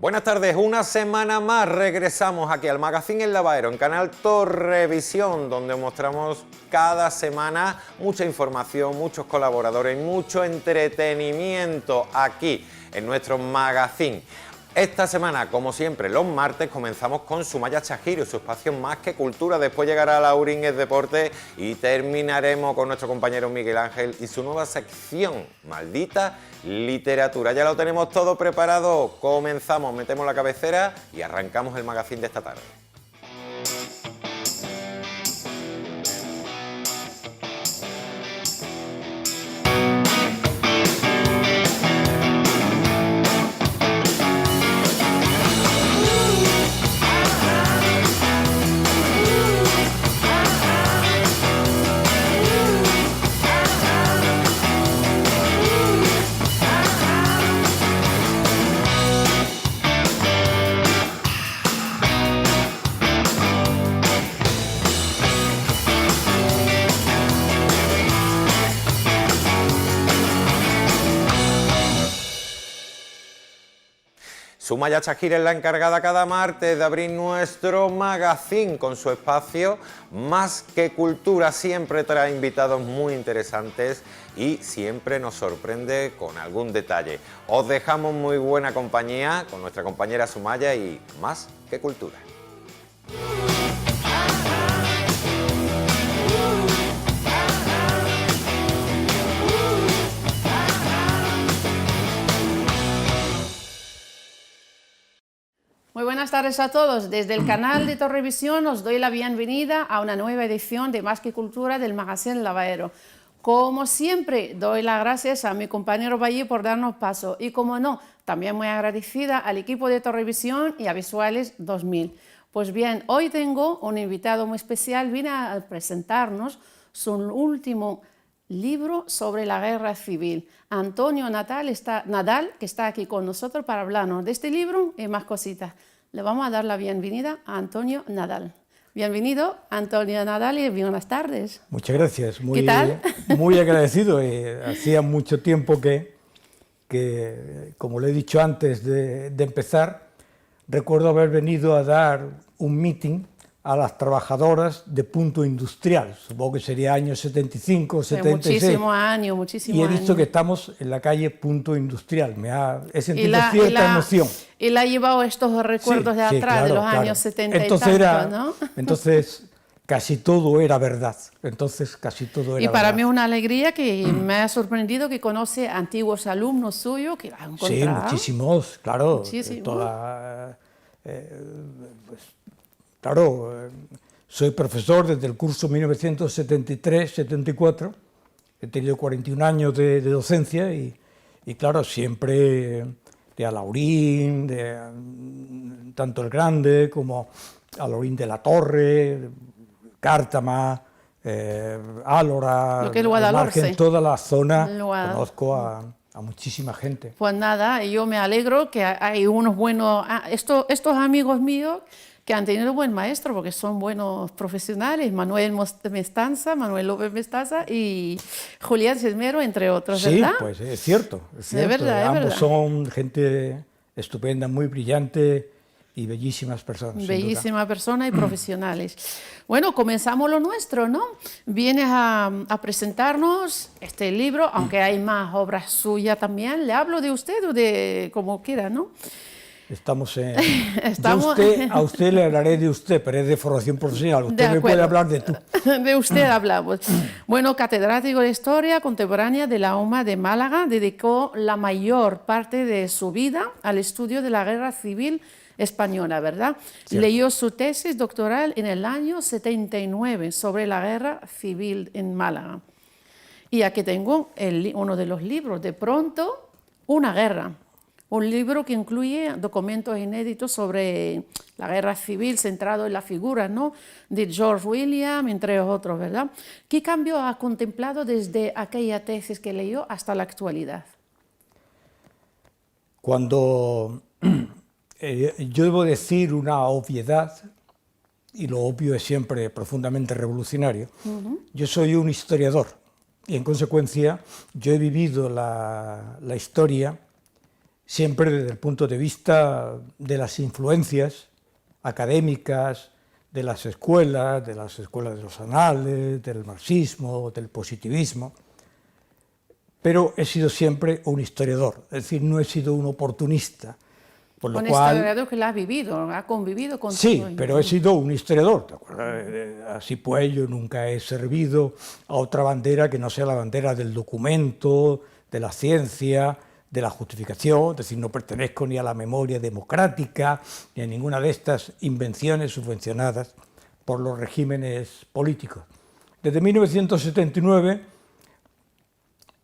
Buenas tardes, una semana más regresamos aquí al Magazín El Lavadero en Canal Torrevisión, donde mostramos cada semana mucha información, muchos colaboradores, mucho entretenimiento aquí en nuestro magazine. Esta semana, como siempre, los martes comenzamos con Sumaya Chajiro, su espacio Más que Cultura. Después llegará Laurín es Deporte y terminaremos con nuestro compañero Miguel Ángel y su nueva sección, Maldita Literatura. Ya lo tenemos todo preparado. Comenzamos, metemos la cabecera y arrancamos el magazine de esta tarde. Sumaya Chajiro es la encargada cada martes de abrir nuestro magazine con su espacio Más que Cultura. Siempre trae invitados muy interesantes y siempre nos sorprende con algún detalle. Os dejamos muy buena compañía con nuestra compañera Sumaya y Más que Cultura. Muy buenas tardes a todos. Desde el canal de Torrevisión os doy la bienvenida a una nueva edición de Más que Cultura del Magazín El Lavadero. Como siempre, doy las gracias a mi compañero Valle por darnos paso y, como no, también muy agradecida al equipo de Torrevisión y a Visuales 2000. Pues bien, hoy tengo un invitado muy especial. Viene a presentarnos su último libro sobre la guerra civil. Antonio Nadal, que está aquí con nosotros para hablarnos de este libro y más cositas. Le vamos a dar la bienvenida a Antonio Nadal. Bienvenido, Antonio Nadal, y buenas tardes. Muchas gracias. ¿Qué tal? Muy agradecido. Hacía mucho tiempo que, como le he dicho antes de empezar, recuerdo haber venido a dar un meeting a las trabajadoras de Punto Industrial, supongo que sería año 75, 76. Muchísimos años. Y he visto que estamos en la calle Punto Industrial, he sentido cierta emoción. Y la ha llevado estos recuerdos de atrás, claro, de los años 70 entonces y tanto, ¿no? Entonces casi todo era verdad. Y para mí es una alegría que me ha sorprendido que conoce antiguos alumnos suyos que ha encontrado. Sí, muchísimos, claro. Muchísimos. Claro, soy profesor desde el curso 1973-74, he tenido 41 años de docencia y claro, siempre de Alaurín, tanto el Grande como Alaurín de la Torre, Cártama, Álora, lo que es Guadalhorce, toda la zona, conozco a muchísima gente. Pues nada, yo me alegro que hay unos buenos, estos amigos míos que han tenido buen maestro, porque son buenos profesionales, Manuel López Mestanza y Julián Sesmero, entre otros, ¿verdad? Sí, pues es cierto. De verdad, ambos son gente estupenda, muy brillante y bellísimas personas. Bellísimas personas y profesionales. Bueno, comenzamos lo nuestro, ¿no? Vienes a presentarnos este libro, aunque hay más obras suyas también. Le hablo de usted o de como quiera, ¿no? Estamos a usted le hablaré de usted, pero es de formación profesional. Usted me puede hablar de tú. De usted hablamos. Bueno, catedrático de Historia Contemporánea de la UMA de Málaga, dedicó la mayor parte de su vida al estudio de la Guerra Civil Española, ¿verdad? Cierto. Leyó su tesis doctoral en el año 79 sobre la Guerra Civil en Málaga. Y aquí tengo uno de los libros, De pronto, una guerra. Un libro que incluye documentos inéditos sobre la guerra civil, centrado en la figura, ¿no?, de George William, entre otros, ¿verdad? ¿Qué cambio ha contemplado desde aquella tesis que leyó hasta la actualidad? Cuando yo debo decir una obviedad, y lo obvio es siempre profundamente revolucionario, yo soy un historiador y en consecuencia yo he vivido la historia siempre desde el punto de vista de las influencias académicas, de las escuelas de los anales, del marxismo, del positivismo, pero he sido siempre un historiador, es decir, no he sido un oportunista. Por lo un cual, historiador que lo ha vivido, ha convivido con sí, todo. pero he sido un historiador, ¿te acuerdas? Así pues, yo nunca he servido a otra bandera que no sea la bandera del documento, de la ciencia, de la justificación, es decir, no pertenezco ni a la memoria democrática, ni a ninguna de estas invenciones subvencionadas por los regímenes políticos. Desde 1979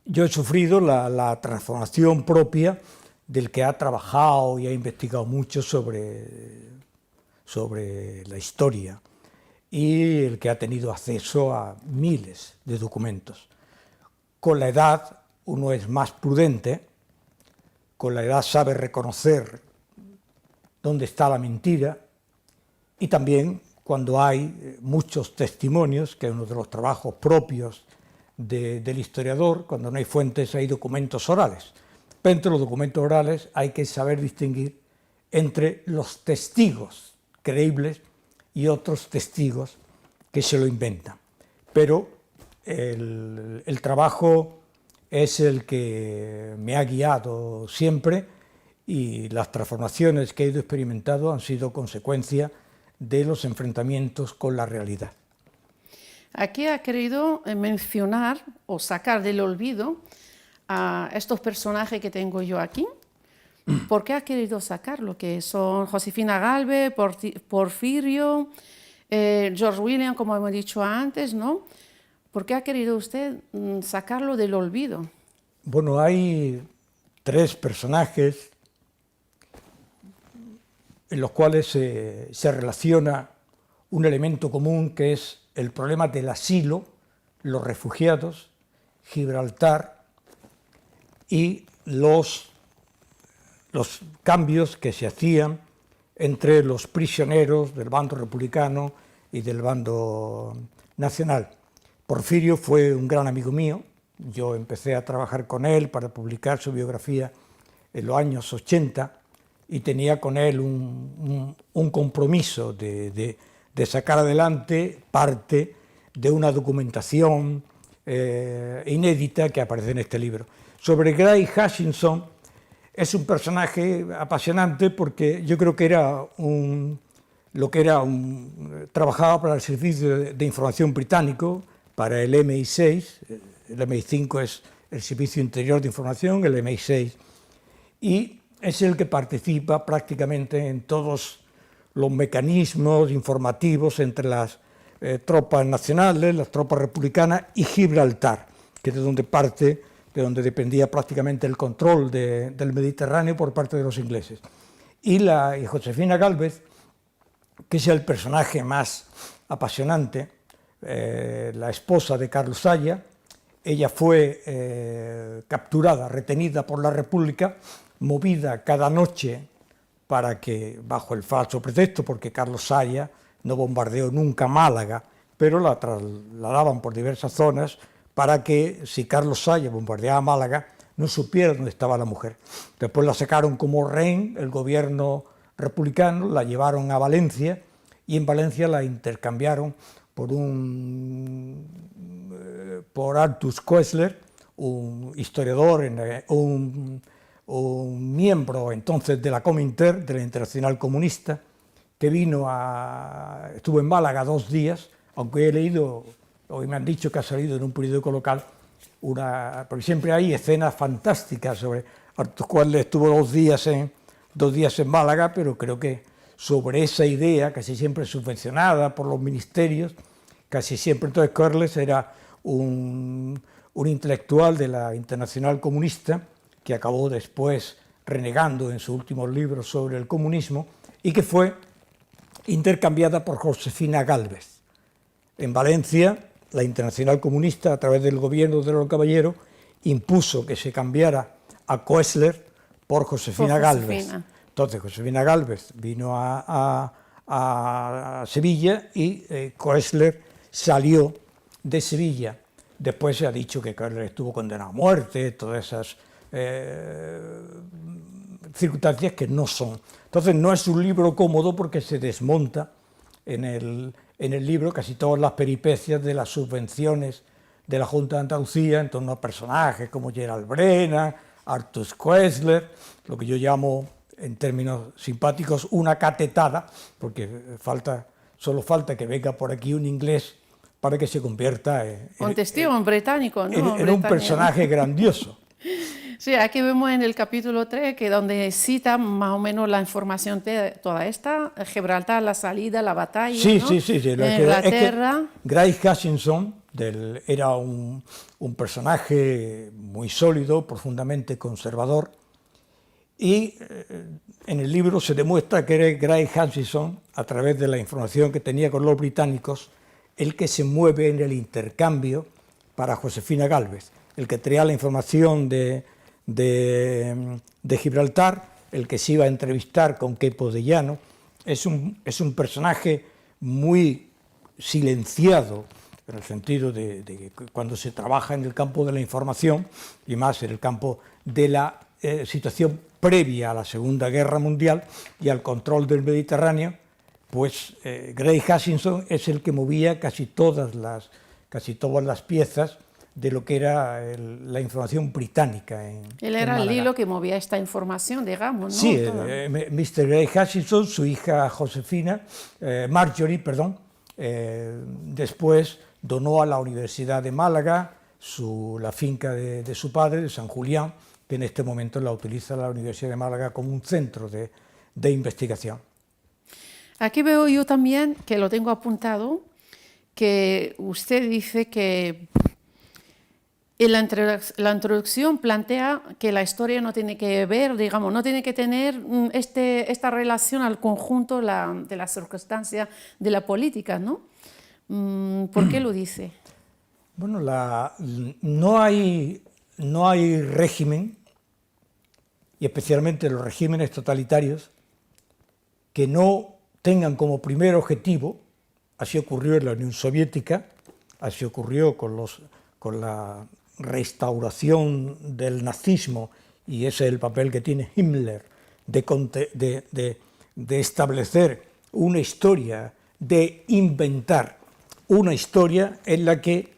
yo he sufrido la transformación propia del que ha trabajado y ha investigado mucho sobre la historia y el que ha tenido acceso a miles de documentos. Con la edad uno es más prudente, con la edad sabe reconocer dónde está la mentira y también cuando hay muchos testimonios, que es uno de los trabajos propios del historiador, cuando no hay fuentes hay documentos orales. Pero entre los documentos orales hay que saber distinguir entre los testigos creíbles y otros testigos que se lo inventan. Pero el trabajo es el que me ha guiado siempre y las transformaciones que he ido experimentando han sido consecuencia de los enfrentamientos con la realidad. Aquí ha querido mencionar o sacar del olvido a estos personajes que tengo yo aquí. ¿Por qué ha querido sacarlo? Que son Josefina Gálvez, Porfirio, George William, como hemos dicho antes, ¿no? ¿Por qué ha querido usted sacarlo del olvido? Bueno, hay tres personajes en los cuales se relaciona un elemento común que es el problema del asilo, los refugiados, Gibraltar y los cambios que se hacían entre los prisioneros del bando republicano y del bando nacional. Porfirio fue un gran amigo mío, yo empecé a trabajar con él para publicar su biografía en los años 80 y tenía con él un compromiso de sacar adelante parte de una documentación inédita que aparece en este libro. Sobre Gray Hutchinson, es un personaje apasionante porque yo creo que trabajaba para el Servicio de Información británico, para el MI6, el MI5 es el Servicio Interior de Información, el MI6, y es el que participa prácticamente en todos los mecanismos informativos entre las tropas nacionales, las tropas republicanas y Gibraltar, que es de donde dependía prácticamente el control del Mediterráneo por parte de los ingleses. Y Josefina Gálvez, que es el personaje más apasionante, la esposa de Carlos Saya, ella fue capturada, retenida por la República, movida cada noche para que, bajo el falso pretexto, porque Carlos Saya no bombardeó nunca Málaga, pero la trasladaban por diversas zonas para que, si Carlos Saya bombardeaba Málaga, no supiera dónde estaba la mujer. Después la sacaron como rehén, el gobierno republicano, la llevaron a Valencia y en Valencia la intercambiaron por Artus Koestler, un historiador, un miembro entonces de la Cominter, de la Internacional Comunista, que estuvo en Málaga 2 días, aunque he leído, hoy me han dicho que ha salido en un periódico local, porque siempre hay escenas fantásticas sobre Artus Koestler. Estuvo 2 días en Málaga, pero creo que sobre esa idea, casi siempre subvencionada por los ministerios, casi siempre. Entonces Koestler era un intelectual de la Internacional Comunista que acabó después renegando en sus últimos libros sobre el comunismo y que fue intercambiada por Josefina Gálvez. En Valencia, la Internacional Comunista, a través del gobierno de los Caballeros, impuso que se cambiara a Koestler por Josefina Gálvez. Entonces Josefina Gálvez vino a Sevilla y Koestler salió de Sevilla. Después se ha dicho que Koestler estuvo condenado a muerte, todas esas circunstancias que no son. Entonces no es un libro cómodo porque se desmonta en el libro casi todas las peripecias de las subvenciones de la Junta de Andalucía en torno a personajes como Gerald Brennan, Arthur Koestler, lo que yo llamo en términos simpáticos una catetada, porque solo falta que venga por aquí un inglés para que se convierta un testigo británico, ¿no? en un personaje grandioso. Sí, aquí vemos en el capítulo 3 que donde cita más o menos la información toda esta, Gibraltar, la salida, la batalla, Sí, ¿no? sí. Inglaterra. Es que Gray Hutchinson era un personaje muy sólido, profundamente conservador, y en el libro se demuestra que era Gray Hutchinson, a través de la información que tenía con los británicos, el que se mueve en el intercambio para Josefina Gálvez, el que traía la información de Gibraltar, el que se iba a entrevistar con Quepo de Llano. Es un personaje muy silenciado, en el sentido de que cuando se trabaja en el campo de la información, y más en el campo de la situación previa a la Segunda Guerra Mundial y al control del Mediterráneo, pues Gray Hutchinson es el que movía casi todas las piezas de lo que era la información británica. Él era el hilo que movía esta información, digamos, ¿no? Sí, Mr. Gray Hutchinson, su hija Josefina, Marjorie, perdón, después donó a la Universidad de Málaga la finca de su padre, de San Julián, que en este momento la utiliza la Universidad de Málaga como un centro de investigación. Aquí veo yo también, que lo tengo apuntado, que usted dice que en la introducción plantea que la historia no tiene que ver, digamos, no tiene que tener esta relación al conjunto de las circunstancias de la política, ¿no? ¿Por qué lo dice? Bueno, no hay régimen, y especialmente los regímenes totalitarios, que no tengan como primer objetivo, así ocurrió en la Unión Soviética, así ocurrió con la restauración del nazismo, y ese es el papel que tiene Himmler, de establecer una historia, de inventar una historia en la que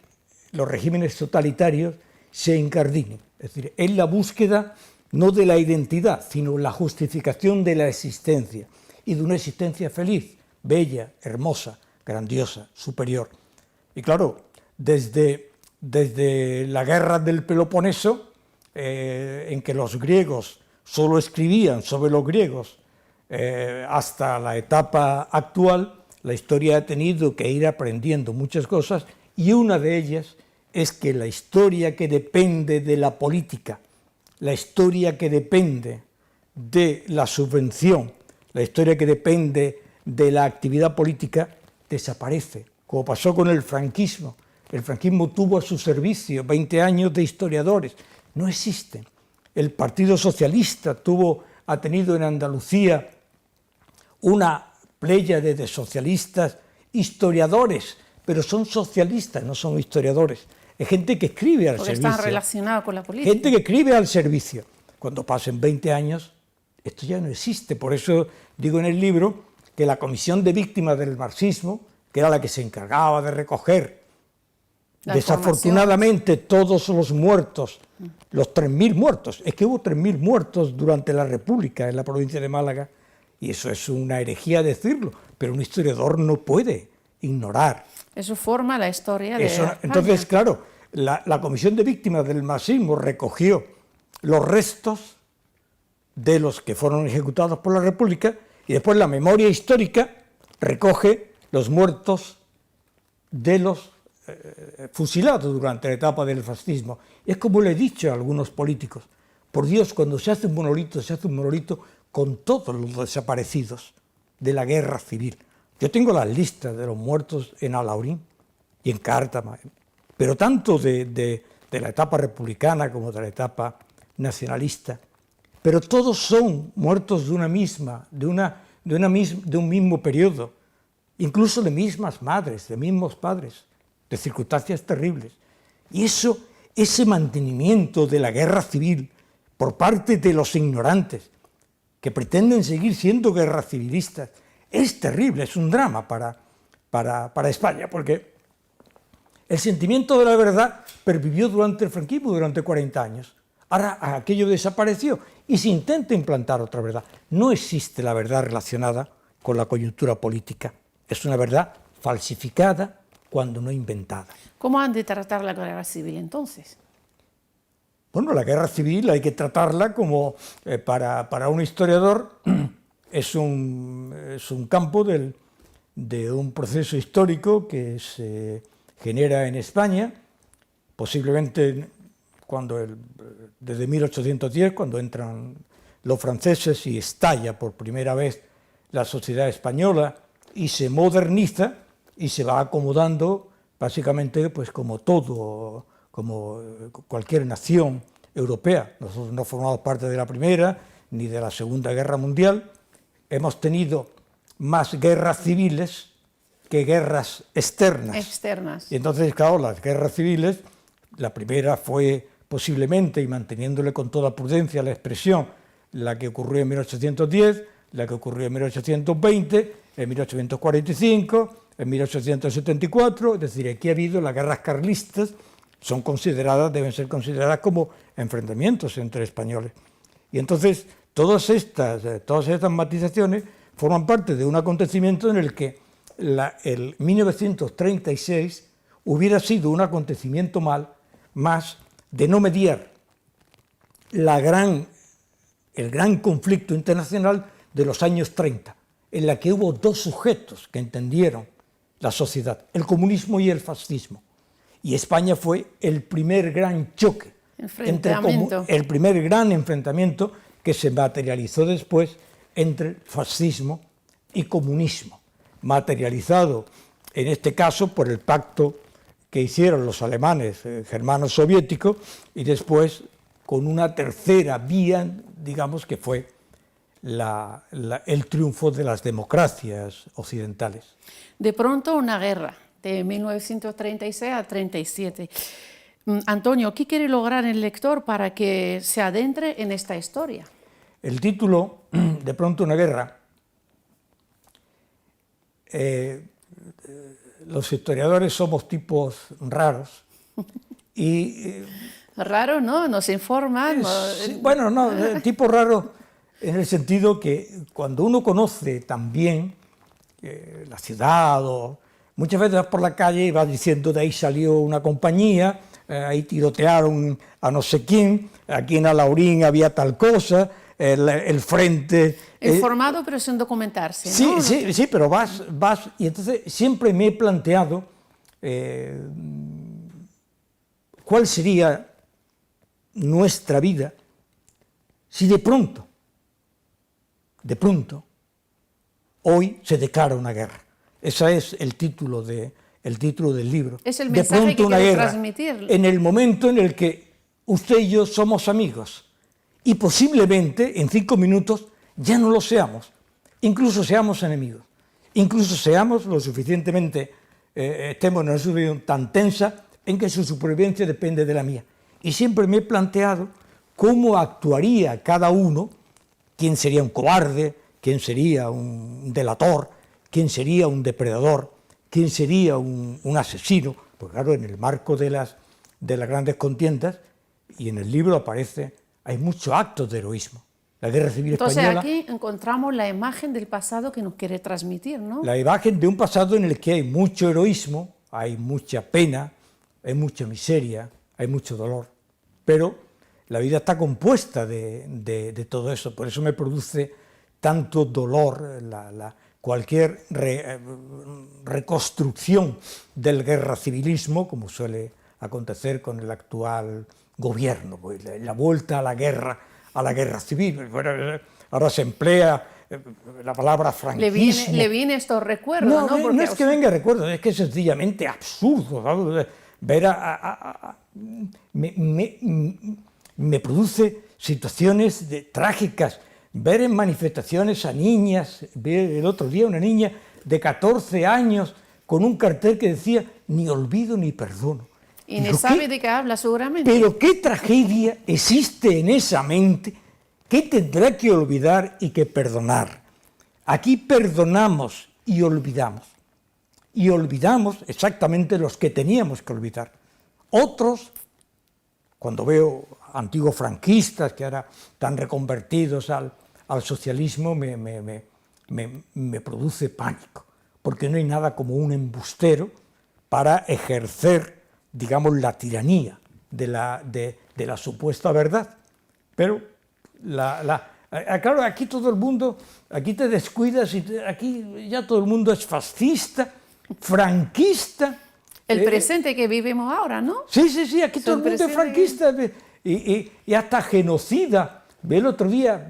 los regímenes totalitarios se incardinen. Es decir, es la búsqueda no de la identidad, sino la justificación de la existencia, y de una existencia feliz, bella, hermosa, grandiosa, superior. Y claro, desde la guerra del Peloponeso, en que los griegos solo escribían sobre los griegos, hasta la etapa actual, la historia ha tenido que ir aprendiendo muchas cosas, y una de ellas es que la historia que depende de la política, la historia que depende de la subvención, la historia que depende de la actividad política, desaparece, como pasó con el franquismo. El franquismo tuvo a su servicio 20 años de historiadores, no existen. El Partido Socialista ha tenido en Andalucía una pléyade de socialistas, historiadores, pero son socialistas, no son historiadores. Es gente que escribe al servicio. Están relacionados con la política. Gente que escribe al servicio. Cuando pasen 20 años, esto ya no existe. Por eso digo en el libro que la Comisión de Víctimas del Marxismo, que era la que se encargaba de recoger desafortunadamente todos los muertos, los 3.000 muertos, es que hubo 3.000 muertos durante la República en la provincia de Málaga, y eso es una herejía decirlo, pero un historiador no puede ignorar. Eso forma la historia de España. Entonces, claro, la Comisión de Víctimas del Marxismo recogió los restos de los que fueron ejecutados por la República, y después la memoria histórica recoge los muertos de los fusilados durante la etapa del fascismo. Es como le he dicho a algunos políticos, por Dios, cuando se hace un monolito con todos los desaparecidos de la guerra civil. Yo tengo las listas de los muertos en Alhaurín y en Cártama, pero tanto de la etapa republicana como de la etapa nacionalista, pero todos son muertos de un mismo periodo, incluso de mismas madres, de mismos padres, de circunstancias terribles. Y ese mantenimiento de la guerra civil por parte de los ignorantes, que pretenden seguir siendo guerras civilistas. Es terrible, es un drama para España, porque el sentimiento de la verdad pervivió durante el franquismo, durante 40 años. Ahora aquello desapareció y se intenta implantar otra verdad. No existe la verdad relacionada con la coyuntura política. Es una verdad falsificada, cuando no inventada. ¿Cómo han de tratar la guerra civil entonces? Bueno, la guerra civil hay que tratarla como, para un historiador, es un campo de un proceso histórico que se genera en España, posiblemente desde 1810, cuando entran los franceses y estalla por primera vez la sociedad española y se moderniza y se va acomodando básicamente pues como cualquier nación europea. Nosotros no formamos parte de la Primera ni de la Segunda Guerra Mundial. Hemos tenido más guerras civiles que guerras externas. Y entonces, claro, las guerras civiles, la primera fue posiblemente, y manteniéndole con toda prudencia la expresión, la que ocurrió en 1810, la que ocurrió en 1820, en 1845, en 1874, es decir, aquí ha habido las guerras carlistas, deben ser consideradas como enfrentamientos entre españoles. Y entonces todas estas matizaciones forman parte de un acontecimiento en el que el 1936 hubiera sido un acontecimiento más de no mediar el gran conflicto internacional de los años 30, en la que hubo dos sujetos que entendieron la sociedad, el comunismo y el fascismo. Y España fue el primer gran choque, el primer gran enfrentamiento que se materializó después entre fascismo y comunismo, materializado en este caso por el pacto que hicieron los alemanes germanos soviéticos y después con una tercera vía, digamos, que fue el triunfo de las democracias occidentales. De pronto una guerra, de 1936 a 37. Antonio, ¿qué quiere lograr el lector para que se adentre en esta historia? El título, De pronto una guerra, los historiadores somos tipos raros y... Raro, ¿no? Nos informan. Bueno, no, tipos raros en el sentido que cuando uno conoce también la ciudad, o muchas veces vas por la calle y vas diciendo de ahí salió una compañía, ahí tirotearon a no sé quién, aquí en Alaurín había tal cosa, el frente... Informado pero sin documentarse, ¿no? Sí, pero vas y entonces siempre me he planteado cuál sería nuestra vida si de pronto, hoy se declara una guerra. Ese es el título del libro. Es el mensaje que quiero transmitir. En el momento en el que usted y yo somos amigos y posiblemente en 5 minutos ya no lo seamos, incluso seamos enemigos, incluso seamos lo suficientemente, estemos en una situación tan tensa en que su supervivencia depende de la mía. Y siempre me he planteado cómo actuaría cada uno, quién sería un cobarde, quién sería un delator, quién sería un depredador, quién sería un asesino, porque claro, en el marco de las grandes contiendas, y en el libro hay muchos actos de heroísmo. La Guerra Civil Española... Entonces aquí encontramos la imagen del pasado que nos quiere transmitir, ¿no? La imagen de un pasado en el que hay mucho heroísmo, hay mucha pena, hay mucha miseria, hay mucho dolor, pero la vida está compuesta de todo eso, por eso me produce tanto dolor cualquier reconstrucción del guerracivilismo, como suele acontecer con el actual gobierno, pues, la vuelta a la guerra civil. Bueno, ahora se emplea la palabra franquismo. Le viene estos recuerdos, ¿no? No es que venga recuerdos, es que es sencillamente absurdo, ¿sabes? Ver me produce situaciones trágicas, ver en manifestaciones a niñas, ver el otro día una niña de 14 años con un cartel que decía ni olvido ni perdono. Y ni sabe de qué habla seguramente. Pero qué tragedia existe en esa mente ¿Qué tendrá que olvidar y que perdonar? Aquí perdonamos y olvidamos. Y olvidamos exactamente los que teníamos que olvidar. Otros, cuando veo antiguos franquistas que ahora están reconvertidos al socialismo, me produce pánico, porque no hay nada como un embustero para ejercer, digamos, la tiranía de la supuesta verdad. Pero, claro, aquí todo el mundo, aquí te descuidas y aquí ya todo el mundo es fascista, franquista. El presente que vivimos ahora, ¿no? Sí, aquí todo el mundo es franquista y hasta genocida. El otro día,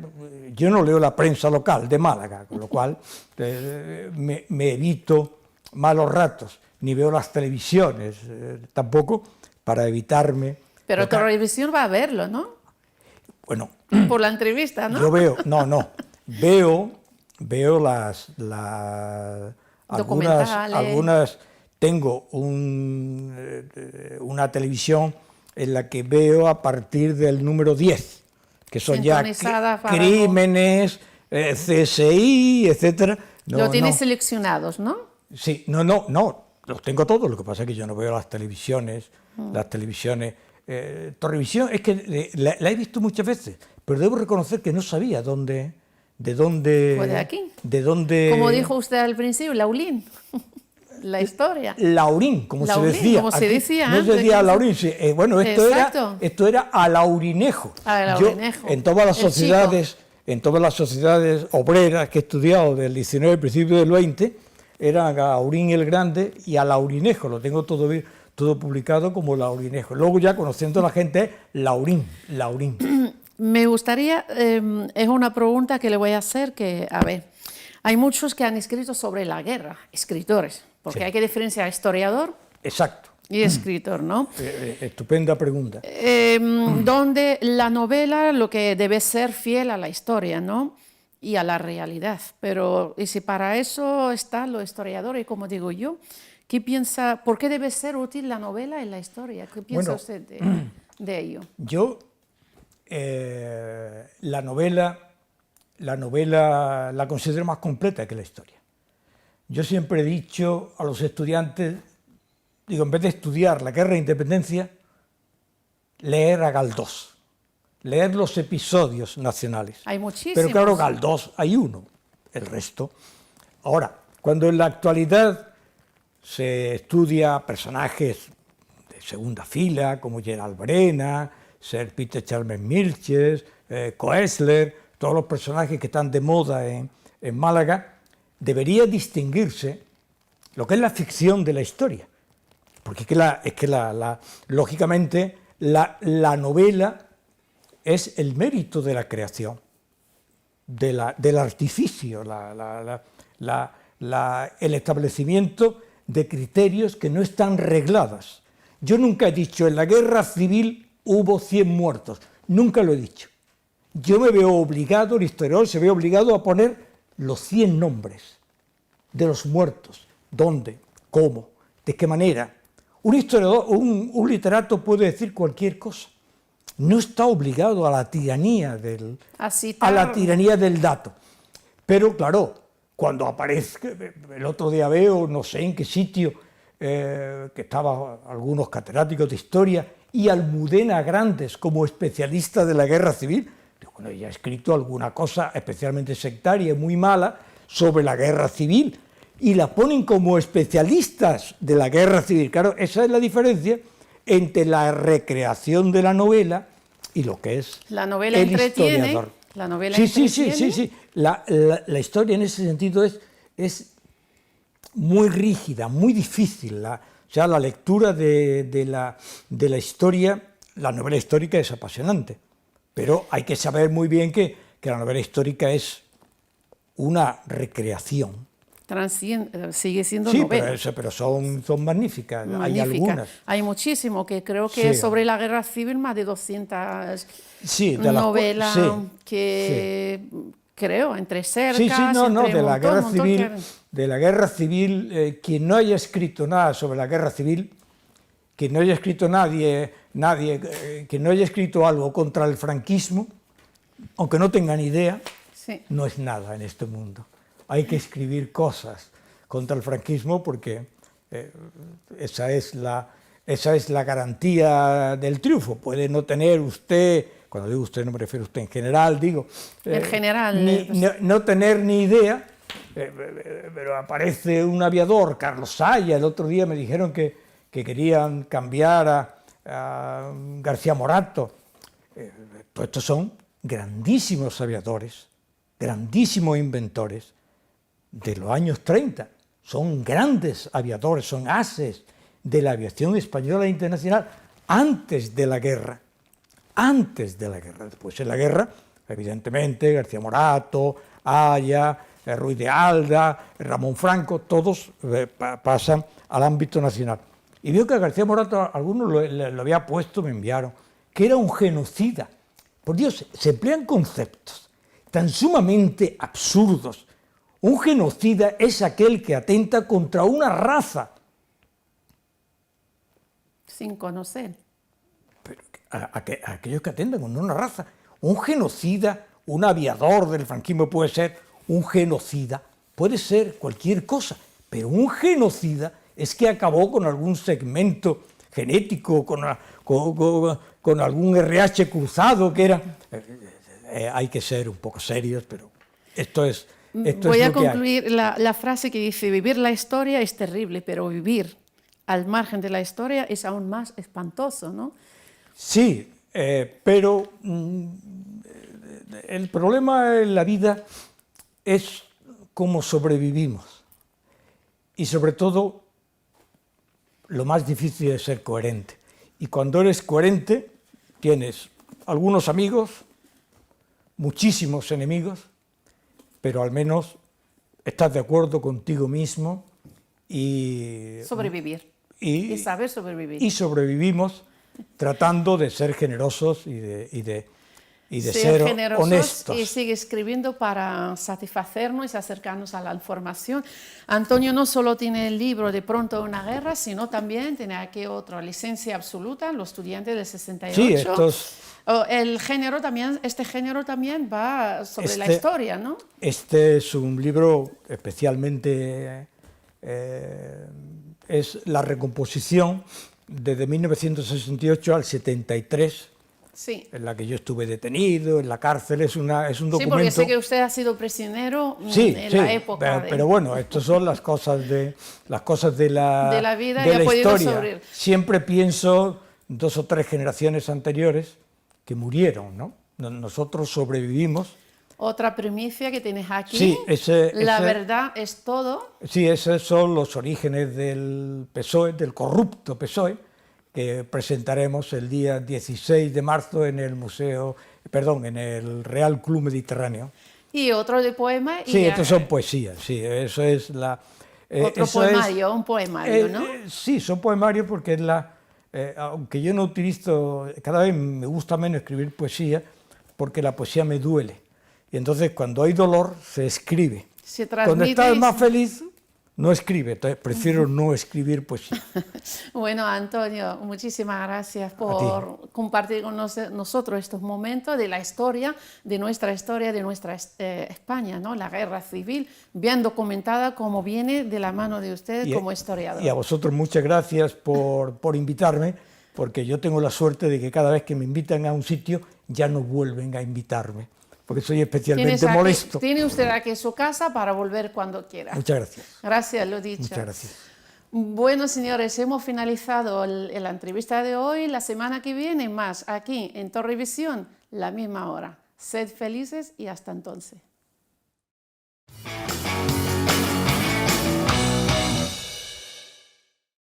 yo no leo la prensa local de Málaga, con lo cual me evito malos ratos, ni veo las televisiones tampoco, para evitarme... Pero Torrevisión va a verlo, ¿no? Bueno... Por la entrevista, ¿no? Yo veo las algunas, tengo una televisión en la que veo a partir del número 10, que son ya crímenes, CSI, etcétera. Lo tienes seleccionados, ¿no? Sí, no, los tengo todos, lo que pasa es que yo no veo las televisiones, Torrevisión, es que la he visto muchas veces, pero debo reconocer que no sabía de dónde... Pues de aquí. De dónde... Como dijo usted al principio, Laulín, la historia. Laurín, como se decía. Como se decía no antes. Se decía Laurín, sí. Bueno, esto era alaurinejo. Alaurinejo. Yo, en todas las sociedades obreras que he estudiado del 19 al principio del 20, eran Laurín el Grande y alaurinejo, lo tengo todo publicado como Laurinejo. Luego ya conociendo a la gente, Laurín. Me gustaría, es una pregunta que le voy a hacer, que, a ver, hay muchos que han escrito sobre la guerra, escritores, porque hay que diferenciar historiador y escritor, ¿no? Estupenda pregunta. Donde la novela lo que debe ser fiel a la historia, ¿no? Y a la realidad, pero y si para eso están los historiadores, como digo yo, ¿qué piensa, por qué debe ser útil la novela en la historia? ¿Qué piensa usted de ello? Yo, la novela la considero más completa que la historia. Yo siempre he dicho a los estudiantes, digo, en vez de estudiar la guerra de independencia, leer a Galdós, leer los episodios nacionales. Hay muchísimos. Pero claro, Galdós hay uno, el resto. Ahora, cuando en la actualidad se estudia personajes de segunda fila, como Gerald Brena, Sir Peter Chalmers-Milches, Koestler, todos los personajes que están de moda en Málaga, debería distinguirse lo que es la ficción de la historia. Porque lógicamente, la novela es el mérito de la creación, del artificio, el establecimiento de criterios que no están regladas. Yo nunca he dicho, en la guerra civil hubo 100 muertos, nunca lo he dicho. Yo me veo obligado, el historiador se ve obligado a poner los 100 nombres de los muertos, dónde, cómo, de qué manera. Un historiador, un literato puede decir cualquier cosa, no está obligado a la tiranía del dato. Pero claro, cuando aparezca, el otro día veo, no sé en qué sitio, que estaban algunos catedráticos de historia y Almudena Grandes como especialista de la guerra civil, bueno, ella ha escrito alguna cosa especialmente sectaria y muy mala sobre la guerra civil y la ponen como especialistas de la guerra civil. Claro, esa es la diferencia entre la recreación de la novela y lo que es la novela el entretiene, historiador. La novela Sí. La historia en ese sentido es muy rígida, muy difícil. La lectura de la historia, la novela histórica es apasionante, pero hay que saber muy bien que la novela histórica es una recreación. Sigue siendo novela. Pero son magníficas. Hay algunas. Hay muchísimo, que creo que es sobre la guerra civil, más de 200 novelas que creo, entre cercas, de la guerra civil, quien no haya escrito nada sobre la guerra civil, quien no haya escrito quien no haya escrito algo contra el franquismo, aunque no tengan idea, Sí. no es nada en este mundo. Hay que escribir cosas contra el franquismo porque esa es la garantía del triunfo. Puede no tener usted, cuando digo usted no me refiero a usted en general, digo, En general, no tener ni idea, pero aparece un aviador, Carlos Saya, el otro día me dijeron que querían cambiar a García Morato. Pues estos son grandísimos aviadores, grandísimos inventores de los años 30. Son grandes aviadores, son ases de la aviación española e internacional antes de la guerra. Antes de la guerra. Después en la guerra, evidentemente, García Morato, Haya, Ruiz de Alda, Ramón Franco, todos pasan al ámbito nacional. Y veo que a García Morato, algunos lo había puesto, me enviaron, que era un genocida. Por Dios, se emplean conceptos tan sumamente absurdos. Un genocida es aquel que atenta contra una raza. sin conocer. Pero aquellos que atentan contra una raza. Un genocida, un aviador del franquismo puede ser un genocida, puede ser cualquier cosa, pero un genocida es que acabó con algún segmento genético, con algún RH cruzado, que era... hay que ser un poco serios, pero esto es... Voy a concluir la frase que dice, vivir la historia es terrible, pero vivir al margen de la historia es aún más espantoso, ¿no? Sí, pero el problema en la vida es cómo sobrevivimos. Y sobre todo, lo más difícil es ser coherente. Y cuando eres coherente, tienes algunos amigos, muchísimos enemigos, pero al menos estás de acuerdo contigo mismo y... Sobrevivir. Y saber sobrevivir. Y sobrevivimos tratando de ser generosos y de ser honestos. Y sigue escribiendo para satisfacernos y acercarnos a la información. Antonio no solo tiene el libro De pronto una guerra, sino también tiene aquí otra, Licencia absoluta, los estudiantes del 68. Sí, estos... El género también, este género también va sobre la historia, ¿no? Este es un libro especialmente... es la recomposición desde 1968 al 73, sí, en la que yo estuve detenido, en la cárcel, es un documento... Sí, porque sé que usted ha sido prisionero en la época. Pero bueno, estas son las cosas de la vida de y ha la podido historia. sobrevivir. Siempre pienso 2 o 3 generaciones anteriores que murieron, ¿no? Nosotros sobrevivimos. Otra primicia que tienes aquí, sí, la verdad es todo. Sí, esos son los orígenes del PSOE, del corrupto PSOE, que presentaremos el día 16 de marzo en el en el Real Club Mediterráneo. Y otro de poema. Sí, estos son poesías, sí, eso es la... otro poemario, un poemario, ¿no? Sí, son poemarios porque es aunque yo no utilizo, cada vez me gusta menos escribir poesía, porque la poesía me duele. Y entonces cuando hay dolor se escribe. Cuando estás más feliz no escribe, entonces prefiero no escribir poesía. Bueno, Antonio, muchísimas gracias por compartir con nosotros estos momentos de la historia, de nuestra España, ¿no? La guerra civil, bien documentada como viene de la mano de usted como historiador. Y a vosotros muchas gracias por invitarme, porque yo tengo la suerte de que cada vez que me invitan a un sitio ya no vuelven a invitarme, porque soy especialmente molesto. Tiene usted aquí su casa para volver cuando quiera. Muchas gracias. Gracias, lo dicho. Muchas gracias. Bueno, señores, hemos finalizado la entrevista de hoy. La semana que viene más aquí en Torrevisión, la misma hora. Sed felices y hasta entonces.